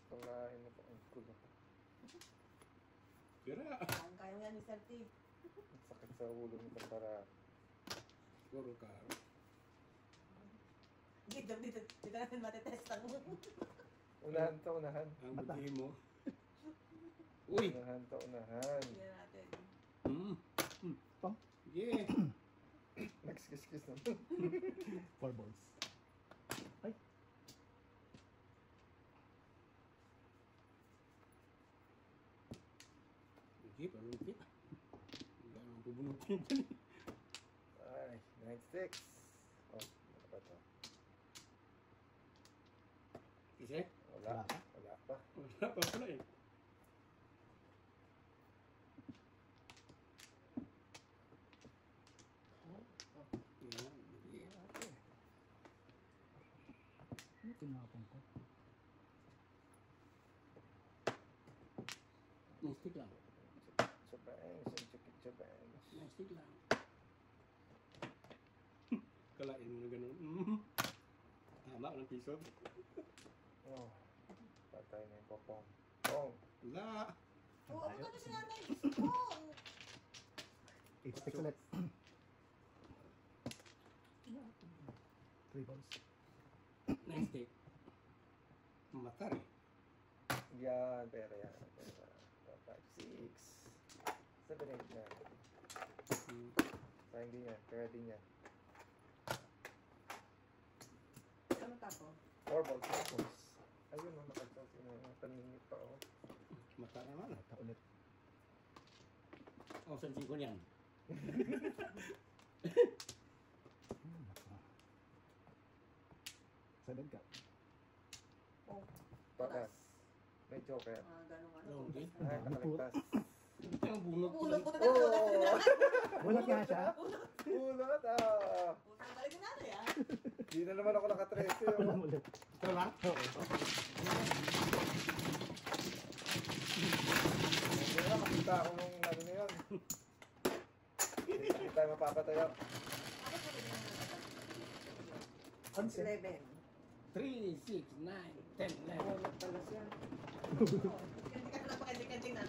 Palahin mo po ang kulo. Tira. Kaya mo yan, Mr. T. Ang sakit sa ulo nito para Puro card. Dito natin matetest ang unahan to, unahan. Ang buti mo. Uy! Unahan to, unahan. Hindi natin. Pang? Yeah! Nagskis-kis na. 4 balls. Ay. Higit, anong higit? Wala nang bubunutin dyan. Ay, 96. Oh, ano ba to? Isa? Wala. Wala pa. Wala pa. Wala pa pala eh. Yan, yeah. Ano tinapon ko? Nice stick lang. Chabangs, ang chukit chabangs. Nice stick lang. Kalain mo na ganun. Tama ko ng piso. Oh, patay na yung popong. Pong. Wala. Oo, ako na si nanay. Gusto ko. 8 sticks ulit. 3 balls. Nice stick. Matar eh. Yan, pera yan. Pera. 5, 6, 7, 8 na. Sayang din yan. Kaya din yan. Ano tapo? 4 balls. 4 balls. Ayun, nakachok yun. Taningit pa, oh. Mata naman. Mata ulit. Oh, saan ko niyan? Mata. 7 ka. Oh, Patas. May joker. ganun ano. Long din. Ay, nakaligtas. Ang bunot ko. Ulot po na Oh! Bulat nga siya. Ulot, ah! Utang balik na natin, ah. Di na naman ako nakatrese, oh. Ulam ulit. Ito lang? Oo. Hindi na, makita ako nung ano na yun. Hindi tayo mapapatayo. 11. 11. 3, 6, 9, 10, 11. Wala pala siya. Hindi ka na napakending-kending na.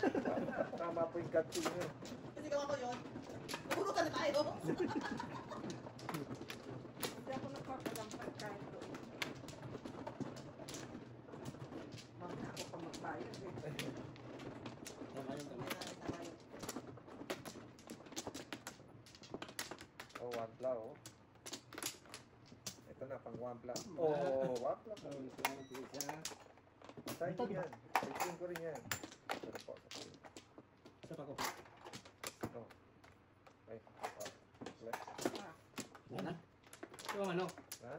Tama po yung gut feel niyo. Kasi gawa ko yun. Nahulutan na tayo. Hindi ako nagpapalampag kahit doon. Mamaya ako pa magbayad eh. Tama yun, tama. Tama yun. Oh, wampla, oh. Ito na, pang wampla. Oh, wampla. Oh, ito na ito siya. Sa'yo ko yan. Sa'yo ko rin yan. Pero po, sa Sa pa ko. no. Ay, oh. Left. Yan na. Ito ang ano? Ha?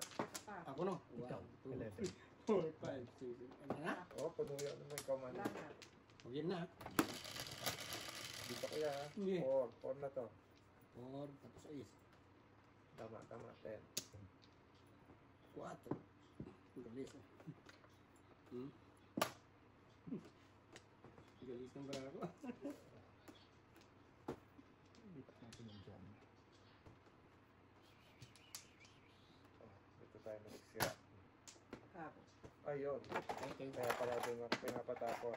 Ako no? Ikaw. 1, 2, 11. 4, 5, 6, ano na? Oh, puno yan naman ikaw man. Wala na. O yan na. Dito ko yan, ha? Hindi. 4 na to. 4, tapos 6, Tama, 10. 4. Galis na. Galis ng barako. Lipat natin yung dyan. Oh, dito tayo nagsira. Tapos. Ayun. Okay. Kaya pala doon ako pinapatapos.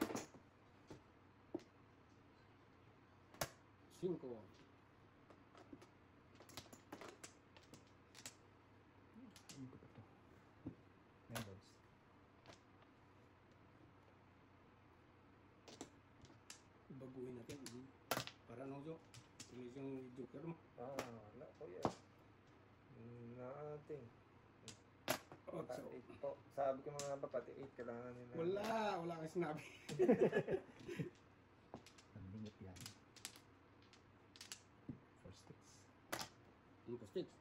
5. Ano ko pa to? Members. Baguhin natin. Para ano so? Tulis yung joker mo. Ah, wala po yan. Nothing. Oh, Pati so, 8 po. Sabi ko mga ba, pati 8 kailangan nila. wala kang sinabi. Ang lingit yan. 4 sticks. Ano pa sticks?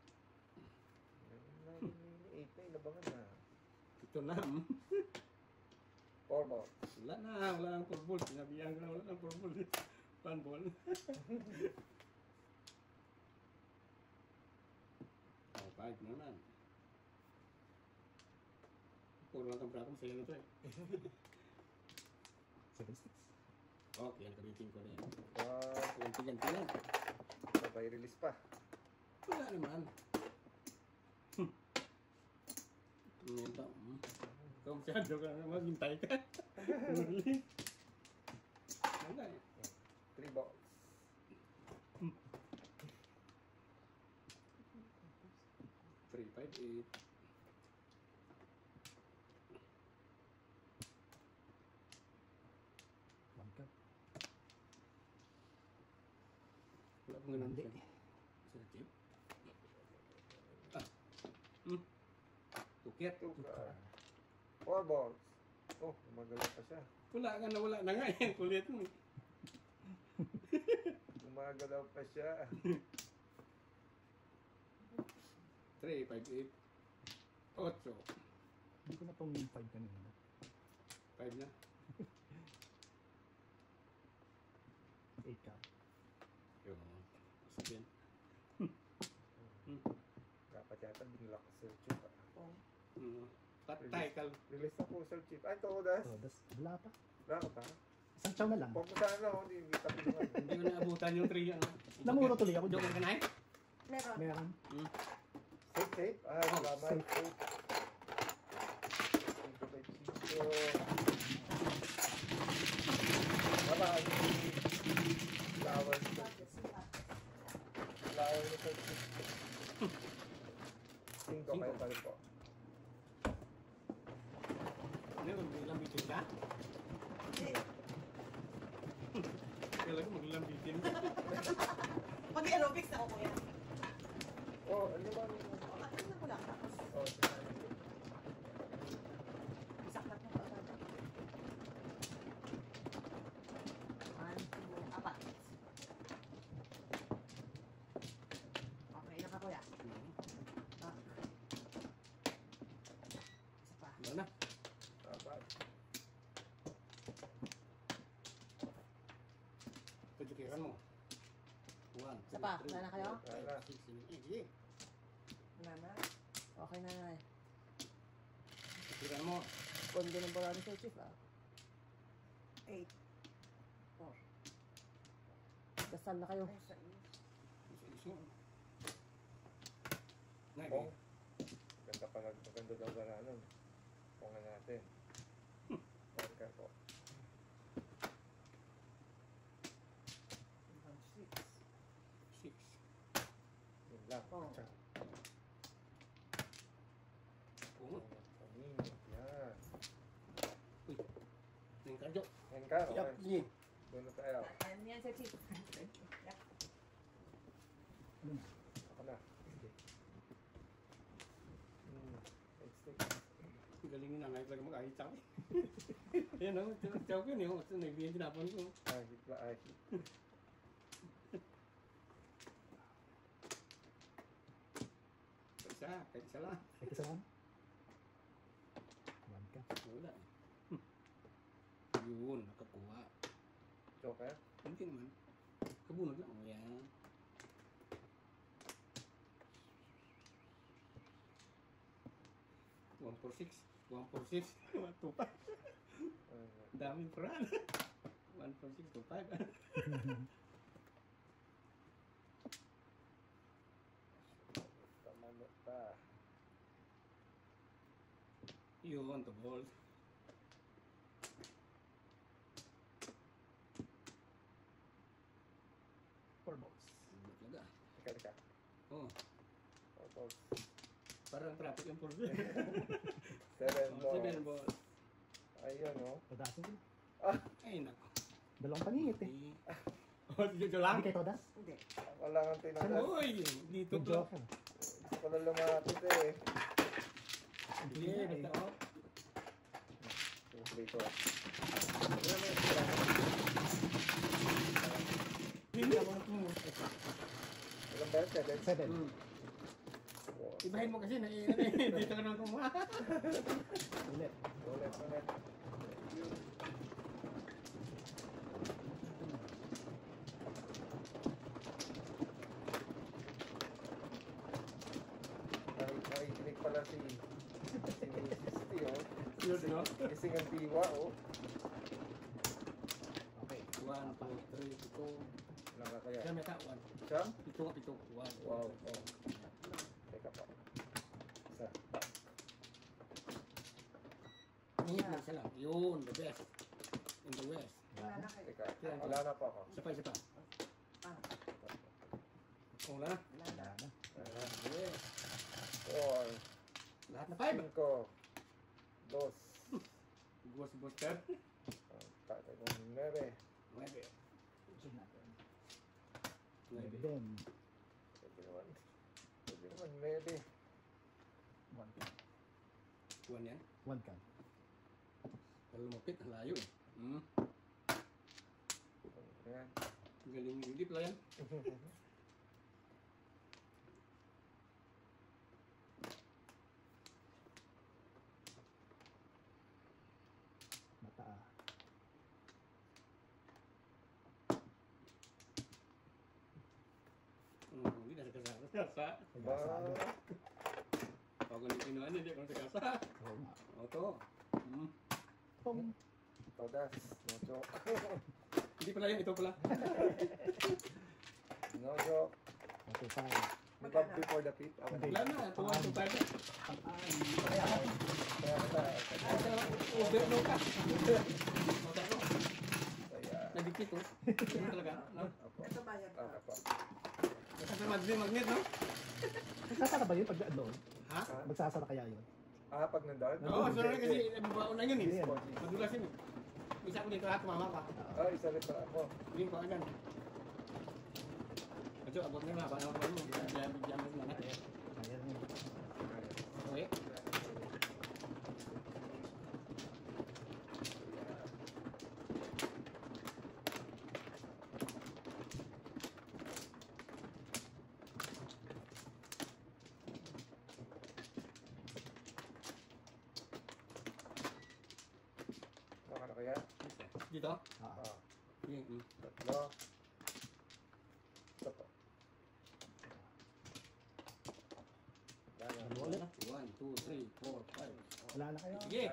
8 na ilabangan na. Ito na. 4 balls. Wala nang purple. Sinabihan ko na wala nang purple. One ball. Oh, 5 naman. 4 lang ang brakom sa'yo na to eh. 7 sticks. Okay, yan kabitin ko na yan. Wow. Yan, tigan. Sabay release pa. Wala naman. Ngayon to. Ikaw masyado ka na maghintay ka. Huli. Wala eh. 3 balls. Three, 5, 8. One cup. Wala pong ganun. Hindi. Sa chip. Tukit. 2 ka. 4 balls. Oh, gumagalaw pa siya. Wala na nga eh. Kulit mo. Gumagalaw pa siya. 3, 5, 8. 8. Hindi ko na pong 5 kanina. 5 na. 8 cup. Yung sabihin. Dapat yata binilak ko Sir Chip. Patay ka. Release na po Sir Chip. Ay, Todas. So, das, wala pa. Wala ka pa? Isang chow na lang. Huwag mo sana, oh. Hindi kita pinuhan. Hindi ko naabutan yung 3 ano. Namuro tuloy ako Joker dyan. ka na eh? Meron. Meron. Safe. Ay, salamat. safe. Safe. Thank you kay Chico. Bye-bye. Flowers. Flowers ni Sir Chip. 5 kayo pa rin po. Ano yung maglambitin ka? Kaya lang maglambitin. Pag aerobics na ako yan. Oh, ano ba? Ano ko lang. Oh, Isaklat mo pa agad. 1, 2, 4. Okay, ilan ka kuya? Ah. Isa pa. Wala na. apat. Tujukiran mo. 1, Isa pa. Wala na kayo? 5, 6, 7, 8. Sige. Wala na. Okay na na. Tujukiran mo. Kondo ng Borani Sir Chief ah. 8. Dasal na kayo. Ay, sa is. Isa-isa. Nay, Pong. Ganda pa maganda daw ba na nun. Pongan natin. Marker po. 6. 6. Yun lang. Oh. Tsaka. Oo. Paninit. Yan. Ning karjo. Henka, Yap, okay. sige. Doon na tayo. Ano yan Sir Chief? Ako na. Stick. Galing na ngayon talaga mag-ahit sa akin. Ayan o, tsaw ko yun eh. Nagbiyan tinapon ko. Ay, hitla ay. Kahit isa lang. Ito sa one. One ka. Wala. Yun, nakakuha. Joker. Hindi naman. Kabunod lang. O yan. One for six. 1 2 5. Daming peran. 1 for 6 to 5. Tama na ta. Yun, to ball. Four balls. Talaga. Teka, teka. Oh, Tapos, parang traffic yung for 7 Oh, 7 balls. balls. Ayun, oh. Todasin ko. Ay, nako. Dalawang paningit eh. Oh, dito lang. Hindi kay Todas? Hindi. Wala kang tinagal. Uy, dito Good to. joker. Gusto ko na lumapit eh. Hindi, basta oh. Dito. Hindi ako pumunta. Ilang ba yun? 7? Seven. Ibahin mo kasi na dito ka naman kumuha. Ulit. Ulit, ulit. Nakikinig pala si Mrs. T, oh. Yun, no? Gising ang diwa, oh. Okay. 1, 2, 3, 4. Ilang ka kaya? Siya may 1. Siyam? Pito. 1. Wow, oh. Teka pa. Isa. Hingit lang siya lang. Yun, the best. In the west. Wala na kayo. Teka, wala na pa ako. Isa pa. Ah, Oh, wala na. wala na. Wala na. Yes. 4, Lahat na 5. 5, 2, Ghost booster. tatay kong 9. 9. Check natin. 9. Then, Pwede naman. Pwede naman, 9. one ka. 1 yan. One ka. Pero lumapit, ang layo eh. Ayan. Galing hindi pala yan. Mata. Hindi na sa kasa. Ba? Pag ganun pinuhan, hindi ako sa kasa. Oo nga. Oto. Pong. Todas. No joke. Hindi pala yan, ito pala. No joke. One, two, five. Di ba before the pit? Ako Hindi. Wala na, 2, 1, 2, 5. Kaya kita. Overload ka. Kaya. Nagdikit oh. Ano talaga? No? Apo. Ito bayad pa. Apo. Kasi magnet, no? Magsasara ba yun pag doon? Ha? Magsasara kaya yun? Pag nandun? Oo, sorry kasi mabaon na yun eh. Hindi. Madulas yun eh. Isa ko dito lahat, tumama pa. Isa rin pa ako. Hindi ko agad. Ajo, abot na mahaba na ako mo. Bigyan mo na. Kaya rin. Okay. Baka na kaya? Dito? Ah, Sige. Tatlo. Ito po. Dalawa ulit. 1, 2, 3, 4, 5. Wala na kayo. Sige.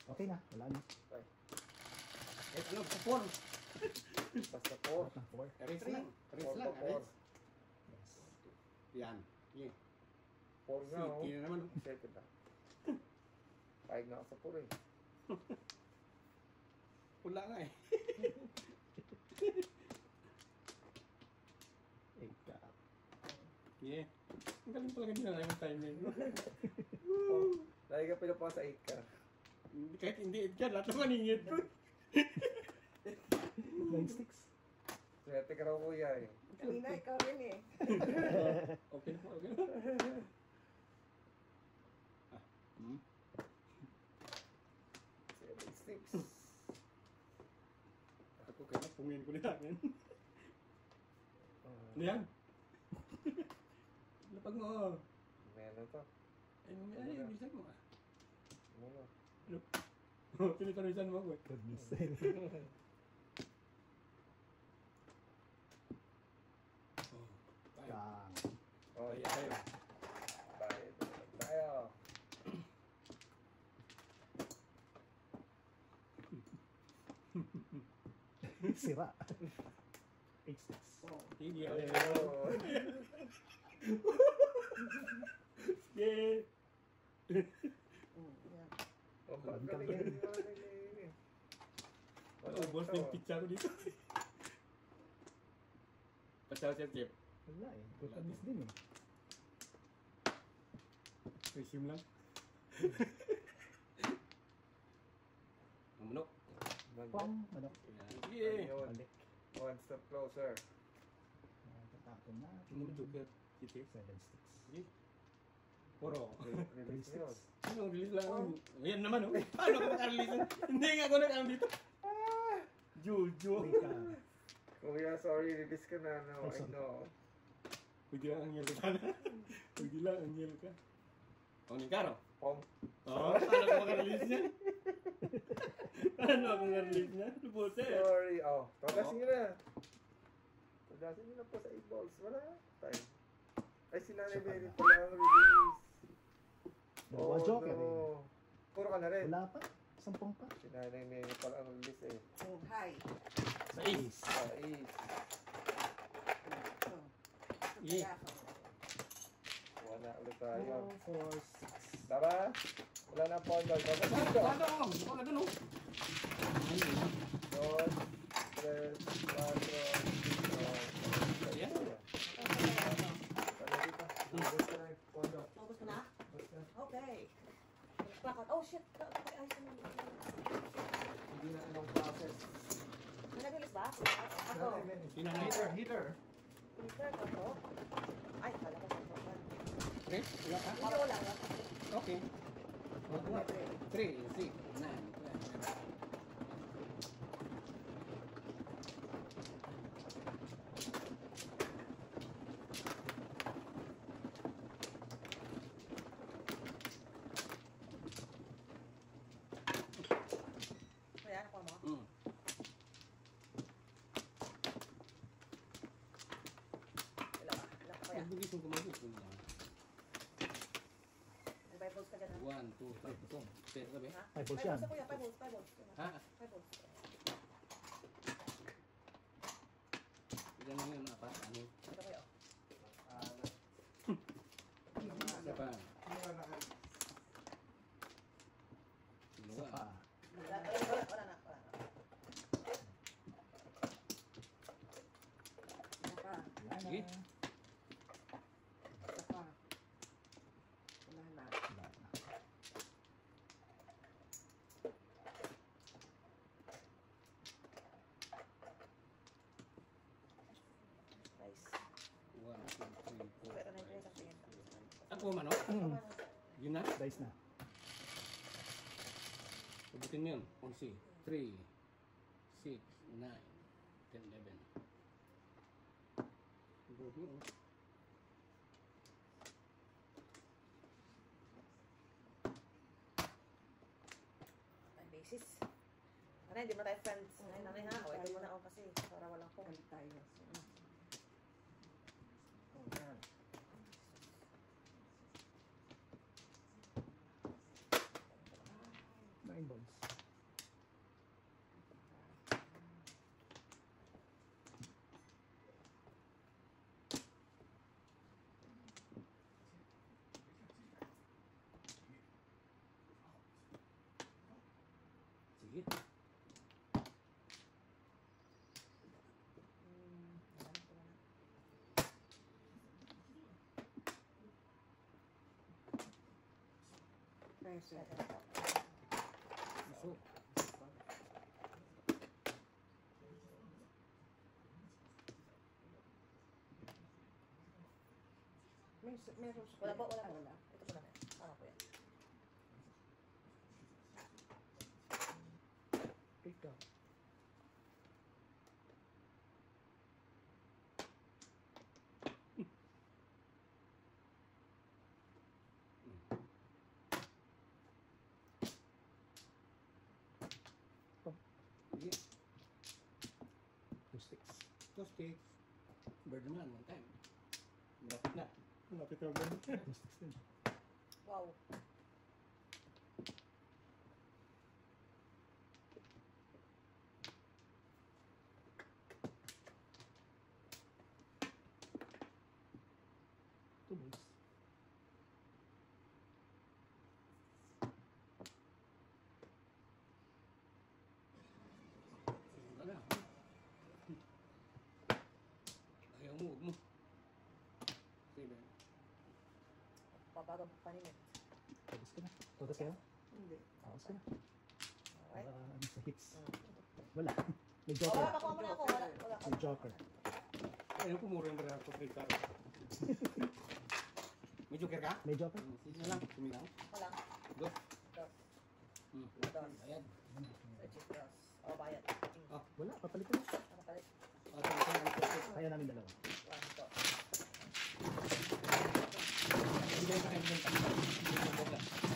Okay na. Wala na. Eh, ano? Support. Basta 4. Dapat na 4. Aris lang. Aris lang. 4. Aris. Yes. Yan. Sige. 4 nga oh. Sige na naman. Second na. Paig na ako sa 4 eh. Wala nga eh. Ika. Yeah. Ang galing talaga din na yung timing. Lagi ka pinapa sa 8 ka. Kahit hindi ka, lahat naman ingit ko. 9-6. Swerte ka raw kuya eh. Kanina, ikaw rin eh. Okay na po, okay na. Hmm. 7-6. Ako kaya pungin ko na yan. Ano yan? Lapag mo. Meron to. Ay, mamaya ay, bilisan mo. Ano? Pinitanisan mo ako eh. Goodness. Tayo. Kang. Oh, Tayo, tayo. Tayo. Tayo. Sira. 8-6. Sige, Tayo. sige. Yan. Oh, ba't galing yan? Hindi mo galing eh. Ubos na yung pizza ko dito. Pasaw siya, Chef. Wala eh. Goodness din eh. Resume lang. Ang manok. Pang. Manok. Sige. Ayun. Balik. One step closer. Tatapon na. Ano joker? Chef. 7-6. Sige. Puro. Release nyo. 3-6. Ano, release lang. Ayan naman, oh. Paano ka makarelease? Hindi nga ako nag-ano dito. Jojo. Ika. Kuya, sorry, release ka na. No, Ay, I sorry. know. Pwede lang ang yelo ka na. Pwede lang ang yelo ka. O, ni Karo. Pong. Oo, paano ka makarelease niya? Paano ako makarelease niya? Lubose. Sorry. Oh, tagasin nyo na. Tagasin nyo na po sa 8 balls. Wala. Time. Ay, si Nanay Mary pala ang release. Dalawa joker eh. no. Puro ka na rin. Wala pa. 10 pa. Si Nanay Mary pala ang release eh. Hi. Sa ace. Sa 8. Yeah. Wala ulit tayo. 4-6. Tara. Wala na po. Tagasin ko. Paano ako? Wala ganun. Ayun. 2, 3, 4, 5. Ayan. Naubos mo na? Okay. Bakit? Oh shit! Ayos mo. Hindi na anong process. Nag-release ba? Ako. Hinanay. Heater. Peter, ako. Ay, kala ko sa sofa. Okay, wala ka? Hindi, wala. Okay. 3, 6, 9. Kaya, nakuha mo? Mm. Ilan ka? Ilan ka kaya? Pagbilis mo kumabot. May 5 volts ka dyan, ha? 1, 2, 3, 4. Pero sabi? Ha? 5 volts yan. 5 volts, 5 volts, 5 volts. Ha? 5 volts. Diyan lang yun, apat. Ano? Ito kayo. Isa pa. Isa pa. Wala na. Wala na. Naka. Wala na. Sige. Isa pa. Wala na. Wala na. ko man, Yun na. Dice na. Sabutin mo yun. 11, 3, 6, 9, 10, 11. Sabutin mo. Time basis. Nanay, hindi mo tayo friends. Nanay ha, o ito muna ako kasi para walang phone. Galit tayo. Oh, yan. Nine balls. Sige. Peso. So, Meron Wala po, wala Ah, po. wala. Ito po namin. Ano po yan? Pick up. sige. Two sticks. Two sticks. Bird naman, one time. Malapit na. Malapit na ba? Two sticks din. Wow. Two balls. Wala. Ayaw mo, huwag mo. Sige. Pabagang paninit. Todos ka na. Todos kayo? Hindi. Todos ka na. Alright. Ano sa hits? Wala. May Oh, joker. wala, pakuha mo na ako. Wala, wala. May joker. Ayaw ko mura yung barang ko trade card. May joker ka? May joker? Sige na lang. Sumilang. Wala. Dos. Dos. Hmm. Dos. Ayan. Legit dos. O, bayad. Oh. Wala. Papalitan na. Ano palit? Kaya namin dalawa. One, two. Hindi ka kayo ng